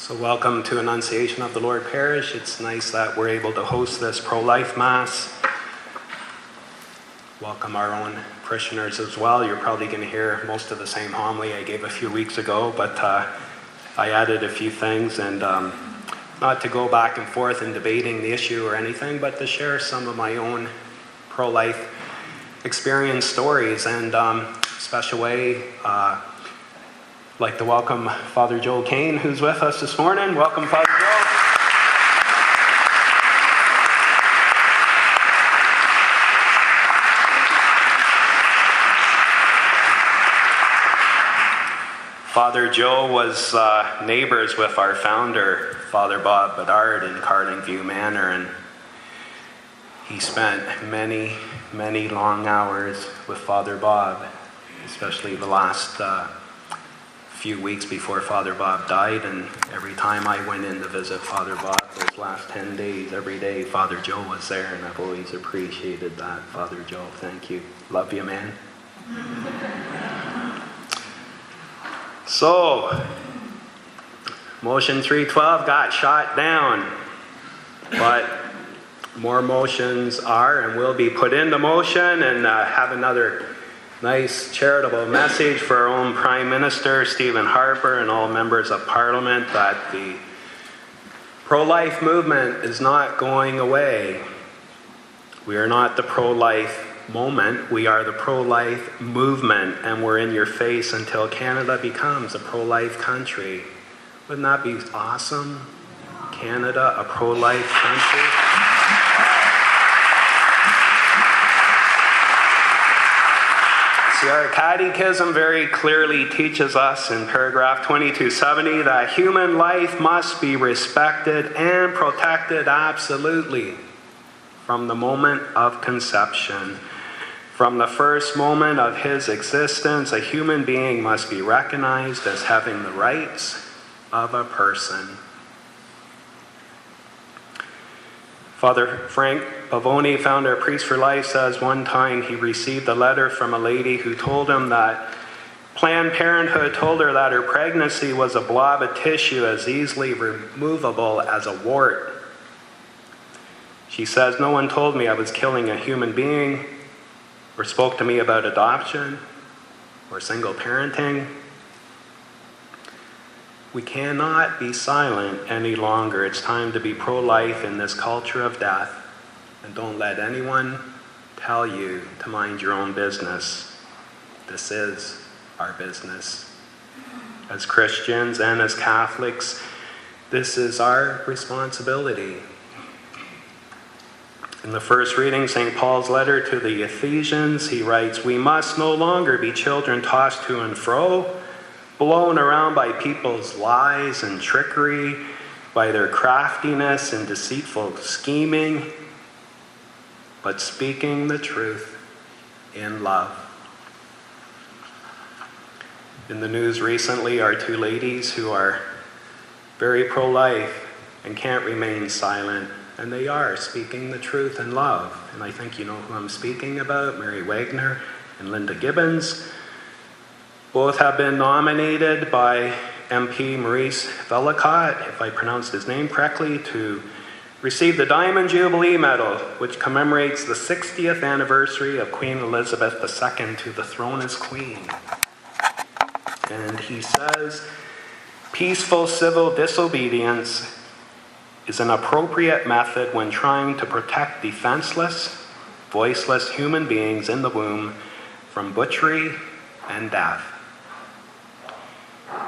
So welcome to Annunciation of the Lord Parish. It's nice that we're able to host this pro-life Mass. Welcome our own parishioners as well. You're probably going to hear most of the same homily I gave a few weeks ago, but I added a few things, and not to go back and forth in debating the issue or anything, but to share some of my own pro-life experience stories. And special way, like to welcome Father Joe Kane, who's with us this morning. Welcome, Father Joe. Father Joe was neighbors with our founder, Father Bob Bedard, in Carlingview Manor, and he spent many, many long hours with Father Bob, especially the last few weeks before Father Bob died. And every time I went in to visit Father Bob, those last 10 days, every day Father Joe was there, and I've always appreciated that. Father Joe, thank you. Love you, man. So, motion 312 got shot down, but more motions are and will be put into motion, and have another nice charitable message for our own Prime Minister, Stephen Harper, and all members of Parliament, that the pro-life movement is not going away. We are not the pro-life moment, we are the pro-life movement, and we're in your face until Canada becomes a pro-life country. Wouldn't that be awesome? Canada, a pro-life country? See, our catechism very clearly teaches us in paragraph 2270 that human life must be respected and protected absolutely from the moment of conception. From the first moment of his existence, a human being must be recognized as having the rights of a person. Father Frank Pavoni, founder of Priests for Life, says one time he received a letter from a lady who told him that Planned Parenthood told her that her pregnancy was a blob of tissue as easily removable as a wart. She says, "No one told me I was killing a human being, or spoke to me about adoption or single parenting." We cannot be silent any longer. It's time to be pro-life in this culture of death. And don't let anyone tell you to mind your own business. This is our business. As Christians and as Catholics, this is our responsibility. In the first reading, St. Paul's letter to the Ephesians, he writes, "We must no longer be children tossed to and fro, blown around by people's lies and trickery, by their craftiness and deceitful scheming, but speaking the truth in love." In the news recently are two ladies who are very pro-life and can't remain silent, and they are speaking the truth in love. And I think you know who I'm speaking about, Mary Wagner and Linda Gibbons. Both have been nominated by MP Maurice Vellicott, if I pronounced his name correctly, to receive the Diamond Jubilee Medal, which commemorates the 60th anniversary of Queen Elizabeth II to the throne as Queen. And he says, "Peaceful civil disobedience is an appropriate method when trying to protect defenseless, voiceless human beings in the womb from butchery and death."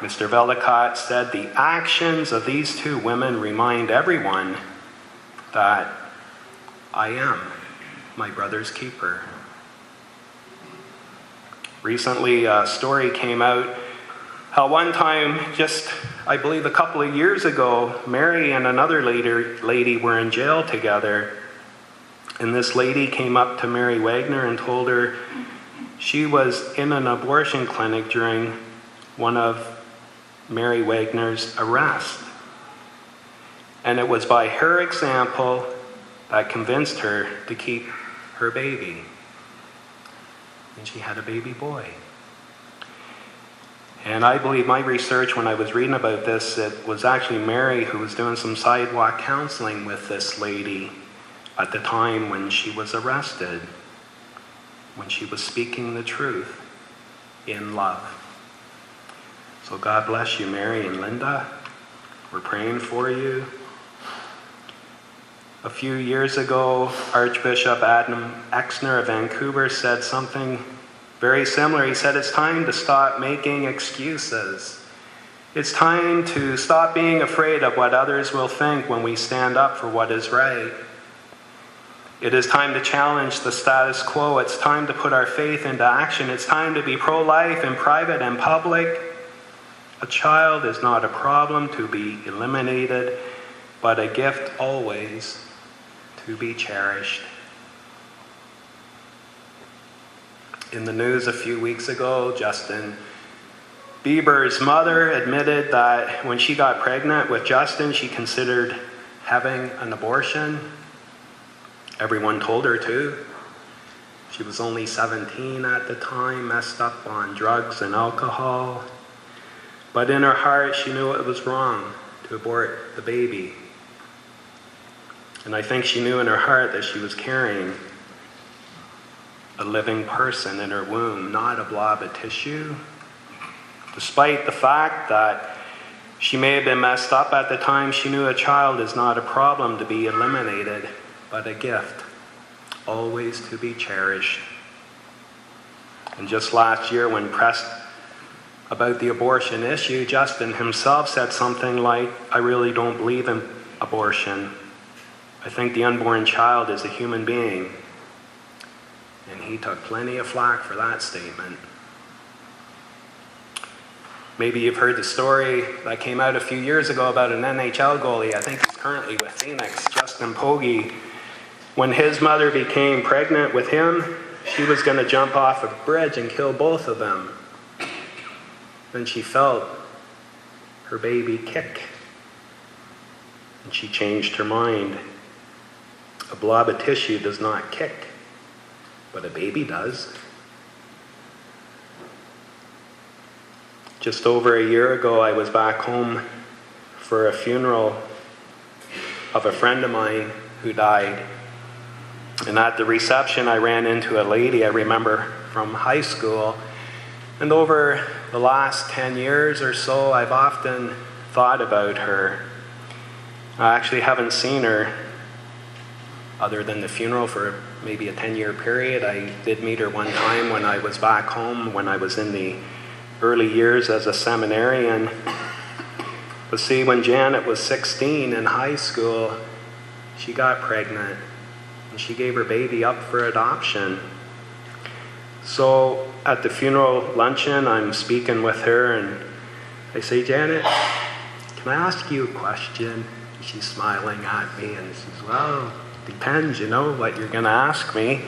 Mr. Vellicott said, "The actions of these two women remind everyone that I am my brother's keeper." Recently, a story came out how one time, just I believe a couple of years ago, Mary and another lady were in jail together. And this lady came up to Mary Wagner and told her she was in an abortion clinic during one of Mary Wagner's arrests. And it was by her example that convinced her to keep her baby. And she had a baby boy. And I believe my research, when I was reading about this, it was actually Mary who was doing some sidewalk counseling with this lady at the time when she was arrested, when she was speaking the truth in love. So God bless you, Mary and Linda. We're praying for you. A few years ago, Archbishop Adam Exner of Vancouver said something very similar. He said, it's time to stop making excuses. It's time to stop being afraid of what others will think when we stand up for what is right. It is time to challenge the status quo. It's time to put our faith into action. It's time to be pro-life in private and public. A child is not a problem to be eliminated, but a gift always to be cherished. In the news a few weeks ago, Justin Bieber's mother admitted that when she got pregnant with Justin, she considered having an abortion. Everyone told her to. She was only 17 at the time, messed up on drugs and alcohol. But in her heart, she knew it was wrong to abort the baby. And I think she knew in her heart that she was carrying a living person in her womb, not a blob of tissue. Despite the fact that she may have been messed up at the time, she knew a child is not a problem to be eliminated, but a gift, always to be cherished. And just last year, when pressed about the abortion issue, Justin himself said something like, I really don't believe in abortion. I think the unborn child is a human being. And he took plenty of flack for that statement. Maybe you've heard the story that came out a few years ago about an NHL goalie, I think he's currently with Phoenix, Justin Pogge. When his mother became pregnant with him, she was going to jump off a bridge and kill both of them. Then she felt her baby kick, and she changed her mind. A blob of tissue does not kick, but a baby does. Just over a year ago, I was back home for a funeral of a friend of mine who died. And at the reception, I ran into a lady I remember from high school. And over the last 10 years or so, I've often thought about her. I actually haven't seen her other than the funeral for maybe a 10-year period. I did meet her one time when I was back home, when I was in the early years as a seminarian. But see, when Janet was 16 in high school, she got pregnant and she gave her baby up for adoption. So at the funeral luncheon, I'm speaking with her and I say, Janet, can I ask you a question? She's smiling at me and she says, well, depends, what you're going to ask me.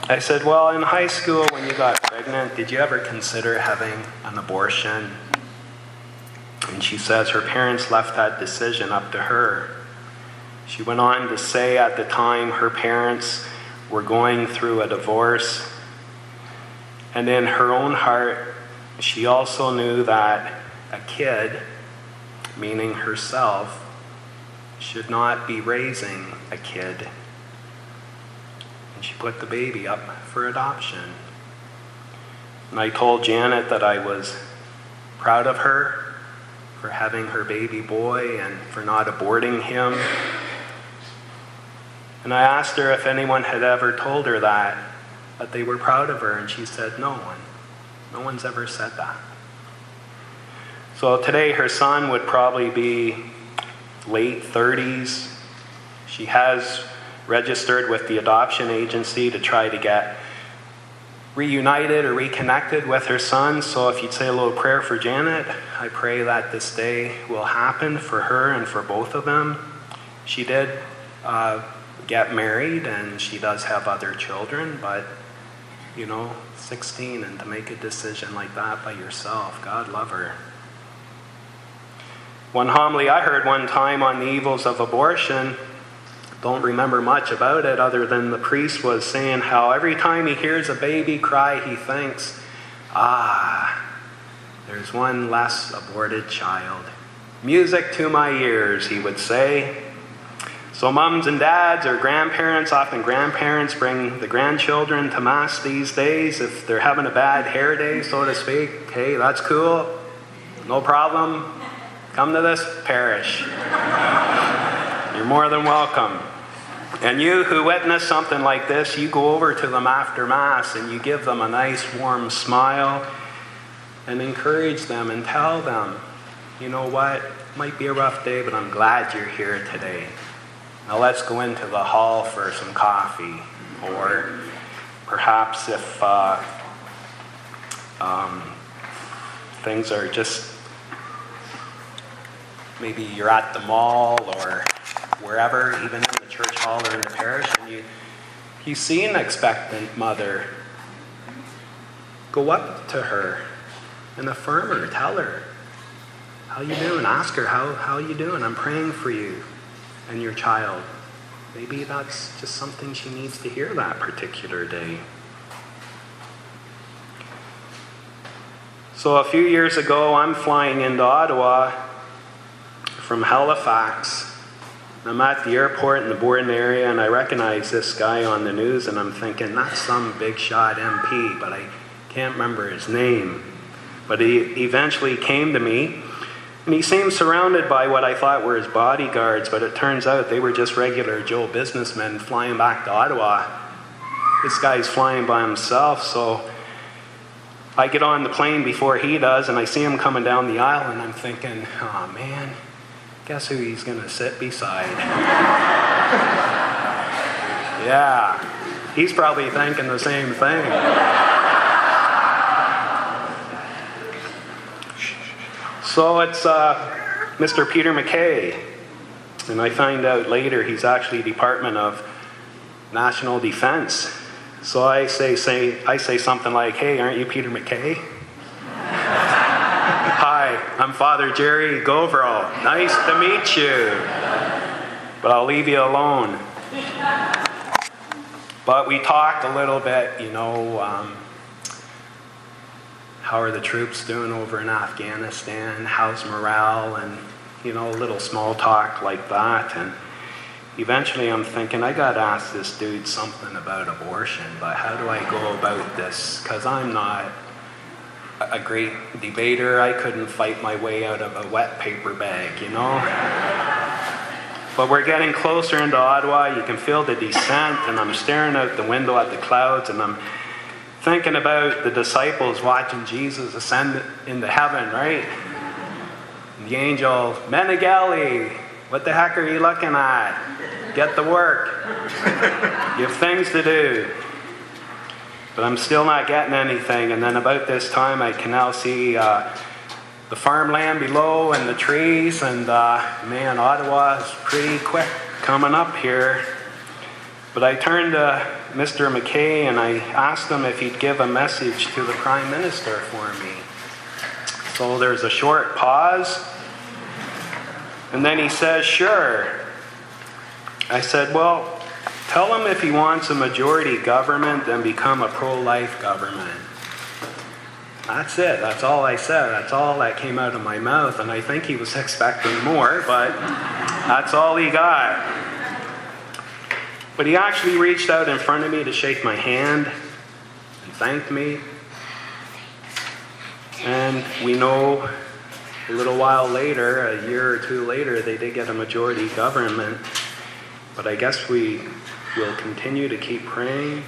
I said, well, in high school when you got pregnant, did you ever consider having an abortion? And she says her parents left that decision up to her. She went on to say at the time her parents were going through a divorce. And in her own heart, she also knew that a kid, meaning herself, should not be raising a kid. And she put the baby up for adoption. And I told Janet that I was proud of her for having her baby boy and for not aborting him. And I asked her if anyone had ever told her that they were proud of her, and she said no one. No one's ever said that. So today her son would probably be late 30s. She has registered with the adoption agency to try to get reunited or reconnected with her son. So if you'd say a little prayer for Janet, I pray that this day will happen for her and for both of them. She did get married and she does have other children, but 16 and to make a decision like that by yourself, God love her. One homily I heard one time on the evils of abortion, don't remember much about it other than the priest was saying how every time he hears a baby cry, he thinks, There's one less aborted child. Music to my ears, he would say. So mums and dads or grandparents, often grandparents, bring the grandchildren to Mass these days. If they're having a bad hair day, so to speak, hey, that's cool. No problem. Come to this parish. You're more than welcome. And you who witness something like this, you go over to them after Mass and you give them a nice warm smile and encourage them and tell them, you know what, it might be a rough day, but I'm glad you're here today. Now let's go into the hall for some coffee. Or perhaps if things are just, maybe you're at the mall or wherever, even in the church hall or in the parish, and you see an expectant mother, go up to her and affirm her, tell her, how you doing? Ask her, how you doing? I'm praying for you and your child. Maybe that's just something she needs to hear that particular day. So a few years ago, I'm flying into Ottawa from Halifax. I'm at the airport in the Borden area, and I recognize this guy on the news, and I'm thinking, that's some big shot MP, but I can't remember his name. But he eventually came to me, and he seemed surrounded by what I thought were his bodyguards, but it turns out they were just regular Joe businessmen flying back to Ottawa. This guy's flying by himself, so I get on the plane before he does, and I see him coming down the aisle, and I'm thinking, oh man, guess who he's going to sit beside? Yeah, he's probably thinking the same thing. So it's Mr. Peter MacKay, and I find out later he's actually Department of National Defense. So I say something like, hey, aren't you Peter MacKay? Hi, I'm Father Jerry Gauvreau. Nice to meet you. But I'll leave you alone. But we talked a little bit, how are the troops doing over in Afghanistan? How's morale? And, a little small talk like that. And eventually I'm thinking, I got to ask this dude something about abortion, but how do I go about this? Because I'm not a great debater. I couldn't fight my way out of a wet paper bag, But we're getting closer into Ottawa. You can feel the descent, and I'm staring out the window at the clouds, and I'm thinking about the disciples watching Jesus ascend into heaven, right? And the angel, Men of Galilee, what the heck are you looking at? Get to work. You have things to do. But I'm still not getting anything. And then about this time, I can now see the farmland below and the trees. And man, Ottawa is pretty quick coming up here. But I turned to Mr. MacKay and I asked him if he'd give a message to the Prime Minister for me. So there's a short pause. And then he says, sure. I said, well, tell him if he wants a majority government, then become a pro-life government. That's it. That's all I said. That's all that came out of my mouth. And I think he was expecting more, but that's all he got. But he actually reached out in front of me to shake my hand and thanked me. And we know a little while later, a year or two later, they did get a majority government. But I guess we will continue to keep praying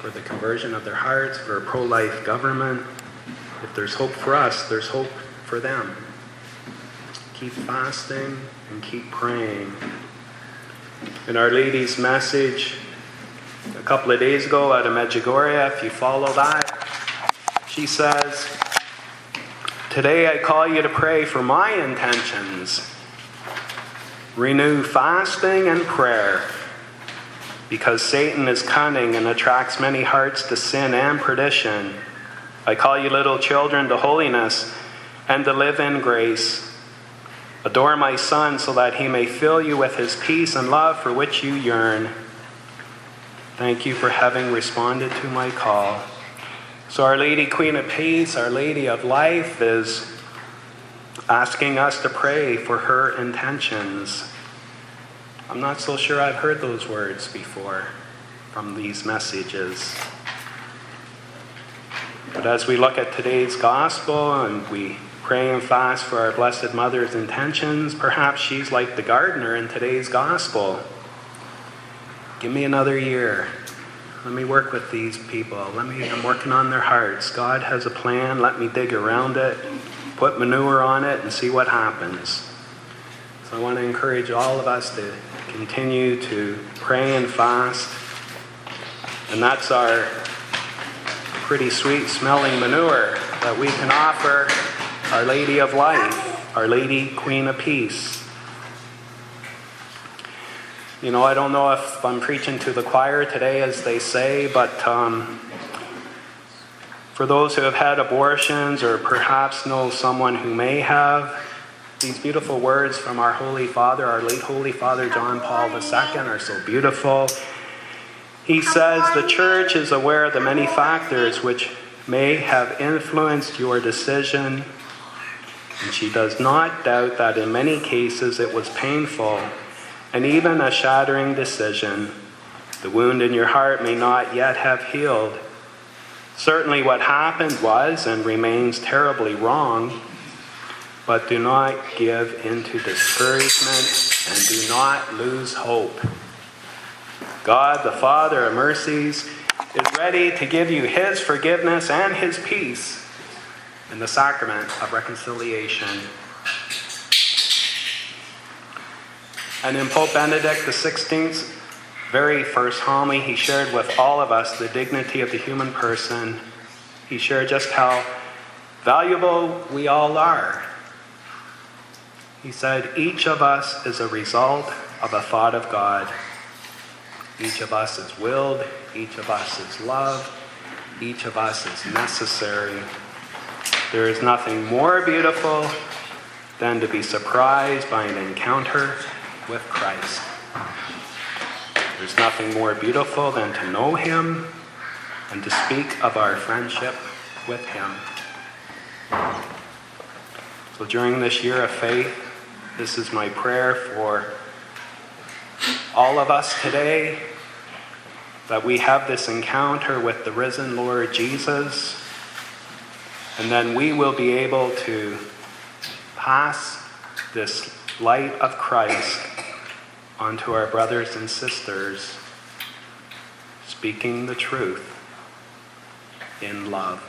for the conversion of their hearts, for a pro-life government. If there's hope for us, there's hope for them. Keep fasting and keep praying. In Our Lady's message a couple of days ago out of Medjugorje, if you follow that, she says, today I call you to pray for my intentions. Renew fasting and prayer, because Satan is cunning and attracts many hearts to sin and perdition. I call you little children to holiness and to live in grace. Adore my Son so that he may fill you with his peace and love for which you yearn. Thank you for having responded to my call. So Our Lady, Queen of Peace, Our Lady of Life, is asking us to pray for her intentions. I'm not so sure I've heard those words before from these messages. But as we look at today's gospel and we pray and fast for our Blessed Mother's intentions, perhaps she's like the gardener in today's gospel. Give me another year. Let me work with these people. I'm working on their hearts. God has a plan. Let me dig around it, put manure on it, and see what happens. So I want to encourage all of us to continue to pray and fast. And that's our pretty sweet smelling manure that we can offer Our Lady of Life, Our Lady, Queen of Peace. You know, I don't know if I'm preaching to the choir today, as they say, but for those who have had abortions or perhaps know someone who may have, these beautiful words from our Holy Father, our late Holy Father John Paul II, are so beautiful. He says, "The Church is aware of the many factors which may have influenced your decision, and she does not doubt that in many cases it was painful, and even a shattering decision. The wound in your heart may not yet have healed. Certainly what happened was and remains terribly wrong, but do not give into discouragement and do not lose hope. God, the Father of mercies, is ready to give you his forgiveness and his peace in the sacrament of reconciliation." And in Pope Benedict XVI's very first homily, he shared with all of us the dignity of the human person. He shared just how valuable we all are. He said, "Each of us is a result of a thought of God. Each of us is willed, each of us is loved, each of us is necessary. There is nothing more beautiful than to be surprised by an encounter with Christ. There's nothing more beautiful than to know him and to speak of our friendship with him." So during this year of faith, this is my prayer for all of us today, that we have this encounter with the risen Lord Jesus, and then we will be able to pass this light of Christ onto our brothers and sisters, speaking the truth in love.